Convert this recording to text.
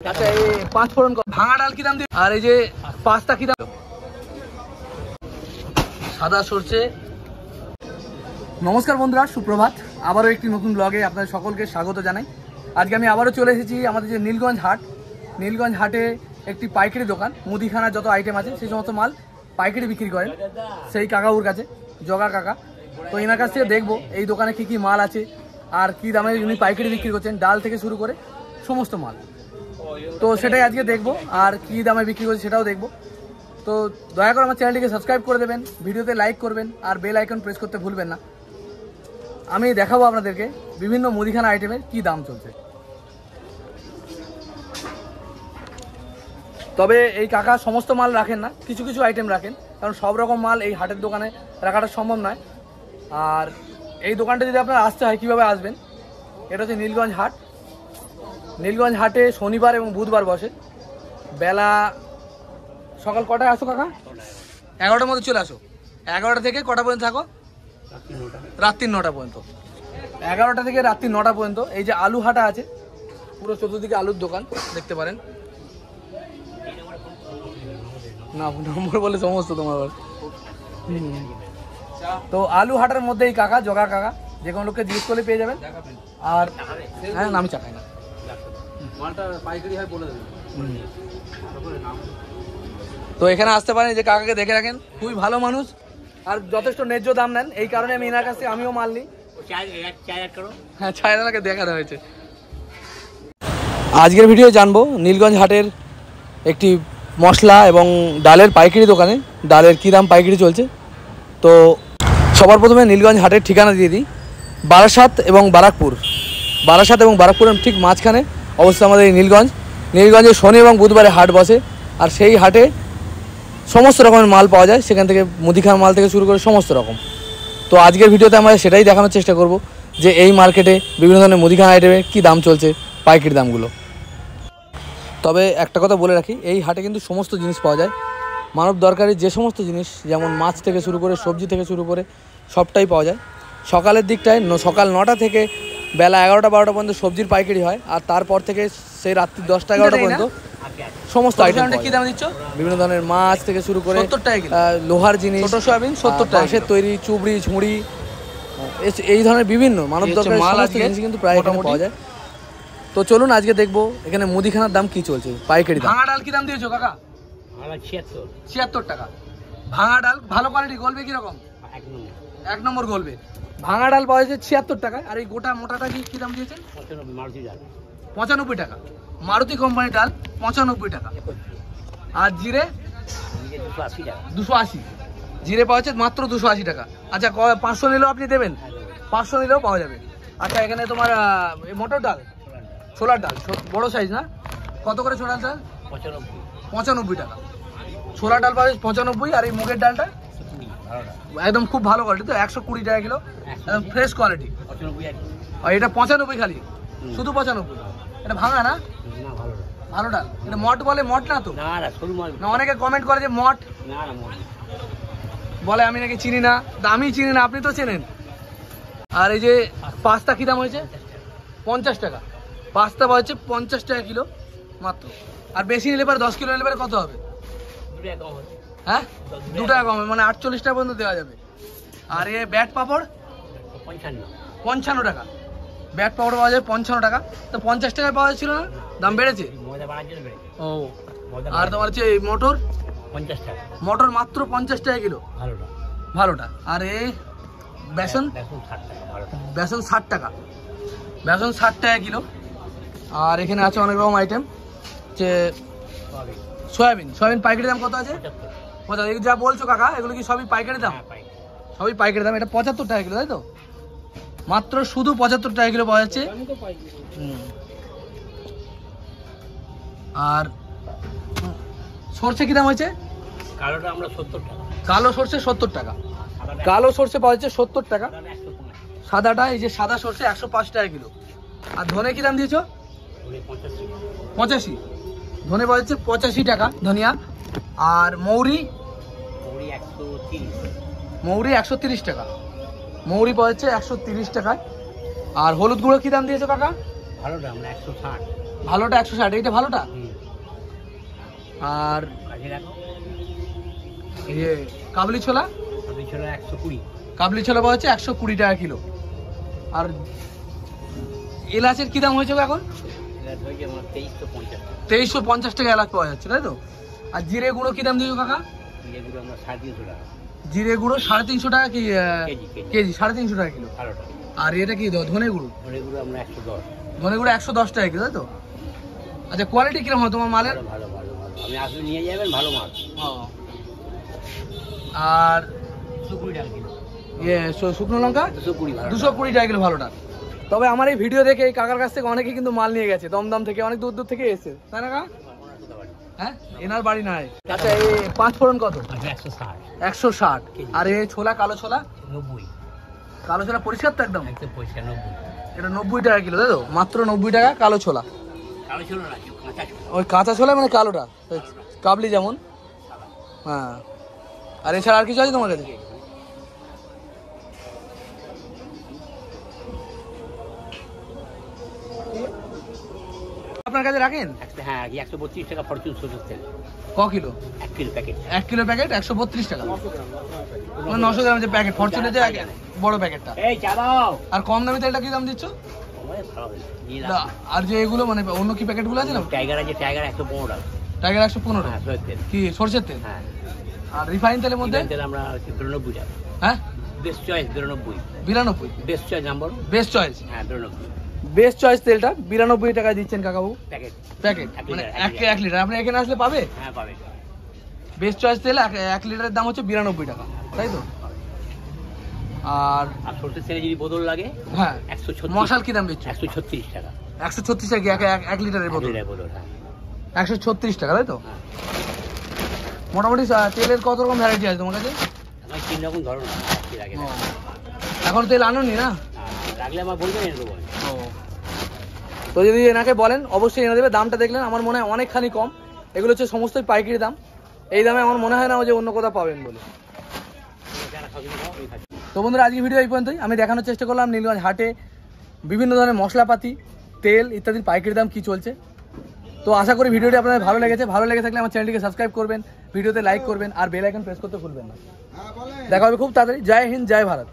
আচ্ছা এই পাঁচ ফোড়ন ভাঙা ডাল কি দাম দিয়ে, আর এই যে পাস্তা কি দাম? সাদা সরষে। নমস্কার বন্ধুরা, সুপ্রভাত। আবারও একটি নতুন ব্লগে আপনাদের সকলকে স্বাগত জানাই। আজকে আমি আবারও চলে এসেছি আমাদের যে নীলগঞ্জ হাট। নীলগঞ্জ হাটে একটি পাইকারি দোকান, মুদিখানার যত আইটেম আছে সেই সমস্ত মাল পাইকারি বিক্রি করেন সেই কাকাউর কাছে, জগা কাকা। তো এনার কাছ থেকে দেখবো এই দোকানে কি কি মাল আছে আর কি দামে উনি পাইকারি বিক্রি করছেন, ডাল থেকে শুরু করে সমস্ত মাল। তো সেটাই আজকে দেখবো, আর কি দামে বিক্রি করছে সেটাও দেখবো। তো দয়া করে আমার চ্যানেলটিকে সাবস্ক্রাইব করে দেবেন, ভিডিওতে লাইক করবেন আর বেল আইকন প্রেস করতে ভুলবেন না। আমি দেখাবো আপনাদেরকে বিভিন্ন মুদিখানা আইটেমের কি দাম চলছে। তবে এই কাকা সমস্ত মাল রাখেন না, কিছু কিছু আইটেম রাখেন, কারণ সব রকম মাল এই হাটের দোকানে রাখাটা সম্ভব নয়। আর এই দোকানটা যদি আপনারা আসতে হয় কীভাবে আসবেন, এটা হচ্ছে নীলগঞ্জ হাট। নীলগঞ্জ হাটে শনিবার এবং বুধবার বসে। বেলা সকাল কটায় আসো কাকা? 11টার মধ্যে চলে আসো। 11টা থেকে কটা পর্যন্ত থাকো? রাত্রি 9টা পর্যন্ত। 11টা থেকে রাত্রি 9টা পর্যন্ত। এই যে আলু হাটা আছে, পুরো চতুর্দিকে আলুর দোকান দেখতে পারেন। না নম্বর বলে সমস্ত তোমার। তো আলু হাটার মধ্যে এই কাকা, জগা কাকা, যে কোনো লোককে জিজ্ঞেস করলে পেয়ে যাবেন। আর হ্যাঁ, আমি চাকাই না, তো এখানে আসতে পারেন। যে কাকাকে দেখে রাখেন, খুবই ভালো মানুষ আর যথেষ্ট ন্যায্য দাম নেন। এই কারণে আমি এনার কাছে আমিও মাল নিই। হ্যাঁ, ছায়াকে দেখানো হয়েছে। আজকের ভিডিও জানবো নীলগঞ্জ হাটের একটি মশলা এবং ডালের পাইকারি দোকানে ডালের কী দাম পাইকারি চলছে। তো সবার প্রথমে নীলগঞ্জ হাটের ঠিকানা দিয়ে দিই। বারাসাত এবং বারাকপুর, বারাসাত এবং বারাকপুরের ঠিক মাঝখানে অবস্থিত আমাদের এই নীলগঞ্জ। নীলগঞ্জে শনি এবং বুধবারে হাট বসে, আর সেই হাটে সমস্ত রকমের মাল পাওয়া যায়। সেখান থেকে মুদিখানা মাল থেকে শুরু করে সমস্ত রকম। তো আজকের ভিডিওতে আমরা সেটাই দেখানোর চেষ্টা করব যে এই মার্কেটে বিভিন্ন ধরনের মুদিখানা আইটেমের কী দাম চলছে, পাইকারি দামগুলো। তবে একটা কথা বলে রাখি, এই হাটে কিন্তু সমস্ত জিনিস পাওয়া যায়। মানব দরকারি যে সমস্ত জিনিস, যেমন মাছ থেকে শুরু করে সবজি থেকে শুরু করে সবটাই পাওয়া যায়। সকালের দিকটায় সকাল 9টা থেকে বেলা 11টা 12টা পর্যন্ত সবজির পাইকারি হয়, আর তারপর থেকে সেই রাত্রি 10টা 11টা পর্যন্ত সমস্ত আইটেম। কি দাম দিচ্ছ? বিভিন্ন ধরনের মাছ থেকে শুরু করে 70 টাকা কিলো, লোহার জিনিস, ছোট সয়াবিন 70 টাকা, বাঁশের তৈরি চুবড়ি ঝুড়ি, এই ধরনের বিভিন্ন মানব দরকারি মাল জিনিস কিন্তু প্রায় এখানে পাওয়া যায়। তো চলুন আজকে দেখবো এখানে মুদিখানার দাম কি চলছে, পাইকারি দাম। ভাঙা ডাল কি দাম দিয়েছো কাকা? 76 টাকা ভাঙা ডাল। ভালো কোয়ালিটি, গলবে কিরকম? 1 নম্বর গলবে। ভাঙা ডাল পাওয়া যাচ্ছে 76 টাকা। আর এই গোটা মোটাটা কি দাম দিয়েছেন? 95 টাকা। মারুতি কোম্পানির ডাল 95 টাকা। আর জিরে 280। জিরে পাওয়া যাচ্ছে মাত্র 280 টাকা। আচ্ছা, 500 নিলেও আপনি দেবেন? 500 নিলেও পাওয়া যাবে। আচ্ছা, এখানে তোমার মটর ডাল, ছোলার ডাল বড় সাইজ না, কত করে ছোলার ডাল? 95 টাকা। ছোলার ডাল পাওয়া যাচ্ছে 95। আর এই মুগের ডালটা একদম খুব ভালো কোয়ালিটি, তো 120 টাকা কিলো, একদম ফ্রেশ কোয়ালিটি। আর এটা 95 খালি, শুধু 95। এটা ভাঙা না, ভালো ডাল। এটা মট বলে? মট না তো, না অনেকে কমেন্ট করে যে মট বলে, আমি নাকি চিনি না। আমি চিনি না, আপনি তো চেনেন। আর এই যে পাস্তা কি দাম হয়েছে? 50 টাকা। পাস্তা পাওয়া যাচ্ছে 50 টাকা কিলো মাত্র। আর বেশি নিলে পরে 10 কিলো নিলে পরে কত হবে? হ্যাঁ, 2 টাকা কম, মানে 48 টাকা পর্যন্ত দেওয়া যাবে। আর এ ব্যাট পাপড় 55 টাকা। ব্যাট পাপড় পাওয়া যায় 55 টাকা। তো 50 টাকায় পাওয়া যাচ্ছিল না, দাম বেড়েছে। ও, আর তোমার হচ্ছে মটর 50 টাকা। মটর মাত্র 50 টাকা কিলো, ভালোটা। আর এ বেসন 60 টাকা। বেসন 60 টাকা কিলো। আর এখানে আছে অনেক রকম আইটেম, যে সয়াবিন পাইকারি দাম কত আছে? 75। যা বলছো কাকা, এগুলো কি সবই পাইকারি দাম? সবই পাইকারি দাম। এটা 75 টাকা কিলো, তাই তো? মাত্র শুধু 75 টাকা কিলো পাওয়া যাচ্ছে। আর সরষে কি দাম হয়েছে? কালো সরষে 70 টাকা। কালো সরষে পাওয়া যাচ্ছে 70 টাকা। সাদাটা, এই যে সাদা সরষে 105 টাকা কিলো। আর ধনে কি দাম দিয়েছো? 85। ধনে পাওয়া যাচ্ছে 85 টাকা ধনিয়া। আর মৌরি 130 টাকা। মৌরি পাওয়া যাচ্ছে 130 টাকায়। আর হলুদ গুঁড়ো কি দাম দিয়েছো কাকা? ভালো দাম, ভালোটা 160, এইটা ভালোটা। আর কাবলি ছোলা, 120, কাবলি ছোলা পাওয়া যাচ্ছে 120 টাকা কিলো। আর এলাচের কি দাম হয়েছে এখন? 2350 টাকা এলাচ পাওয়া যাচ্ছে, তাই তো? আর জিরে গুঁড়ো কি দাম দিয়েছো কাকা? জিরে গুঁড়ো 350 টাকা কি কেজি, 350 টাকা কিলো। আর এটা কি ধনে গুঁড়ো? ধনে গুঁড়ো 110 টাকা কিলো, তাই তো? আচ্ছা, কোয়ালিটি কিরকম হয় তোমার মালের? আপনি আসলে নিয়ে যাবেন, ভালো মাল। আর শুকনো লঙ্কা 220 টাকা কিলো, ভালোটা। তবে আমার এই ভিডিও দেখে এই কাকার কাছ থেকে অনেকে কিন্তু মাল নিয়ে গেছে, দমদম থেকে, অনেক দূর দূর থেকে এসেছে, তাই না কাকা? হ্যাঁ, এনার বাড়ি নাই। আচ্ছা, এই 5 ফোড়ন কত? 160। আর এই ছোলা, কালো ছোলা 90। কালো ছোলা পরিষ্কার তো একদম? পয়সা 90। এটা 90 টাকা কিলো, তাই তো? মাত্র 90 টাকা কালো ছোলা। ওই কাঁচা ছোলা মানে কালোটা, কাবলি যেমন। হ্যাঁ। আর এছাড়া আর কিছু আছে তোমার কাছে? আপনার কাছে রাখেন? হ্যাঁ, 132 টাকা ফরচুন সরষের তেল। ক kilo? 1 kilo packet. 1 kilo packet 132 টাকা, মানে 900 গ্রাম যে প্যাকেট ফরচুনের যে বড় প্যাকেটটা। এই চালাও। আর কম দামি তেলটা কি দাম দিচ্ছ? আর যে এগুলো মানে অন্য কি প্যাকেটগুলো আছে না? টাইগার আছে, টাইগার 115 টাকা। টাইগার 115 টাকা কি সরষের তেল? হ্যাঁ। আর রিফাইন তেলের মধ্যে তেল আমরা 92 টাকা। হ্যাঁ, best choice 92। 92 best choice number, best choice. হ্যাঁ 92। বেস্ট চয়েস তেলটা 92 টাকায় দিচ্ছেন কাকাবু প্যাকেট। প্যাকেট মানে 1 লিটার। আপনি এখানে আসলে পাবে? হ্যাঁ পাবে। বেস্ট চয়েস তেল 1 লিটারের দাম হচ্ছে 92 টাকা, তাই তো? আর সরষের তেলে যদি বোতল লাগে, হ্যাঁ 136। মশাল কি দাম দিচ্ছ? 136 টাকা। 136 টাকা 1 লিটারের বোতল? হ্যাঁ 136 টাকা, তাই তো? মোটামুটি তেলের কত রকম ভ্যারাইটি আছে তোমার কাছে? আমার 3 রকম ধরন আছে। এখন তেল আনোনি না? লাগলে আমার বলবেন, এনে দেবো। তো যদি এনাকে বলেন অবশ্যই এনে দেবে। দামটা দেখলেন, আমার মনে হয় অনেকখানি কম। এগুলো হচ্ছে সমস্তই পাইকারি দাম। এই দামে আমার মনে হয় না যে অন্য কোথাও পাবেন বলে। তো বন্ধুরা, আজকে ভিডিও এই পর্যন্তই। আমি দেখানোর চেষ্টা করলাম নীলগঞ্জ হাটে বিভিন্ন ধরনের মশলাপাতি, তেল ইত্যাদির পাইকারি দাম কি চলছে। তো আশা করি ভিডিওটি আপনাদের ভালো লেগেছে। ভালো লেগে থাকলে আমার চ্যানেলটিকে সাবস্ক্রাইব করবেন, ভিডিওতে লাইক করবেন, আর বেল আইকন প্রেস করতে ভুলবেন না। দেখা হবে খুব তাড়াতাড়ি। জয় হিন্দ, জয় ভারত।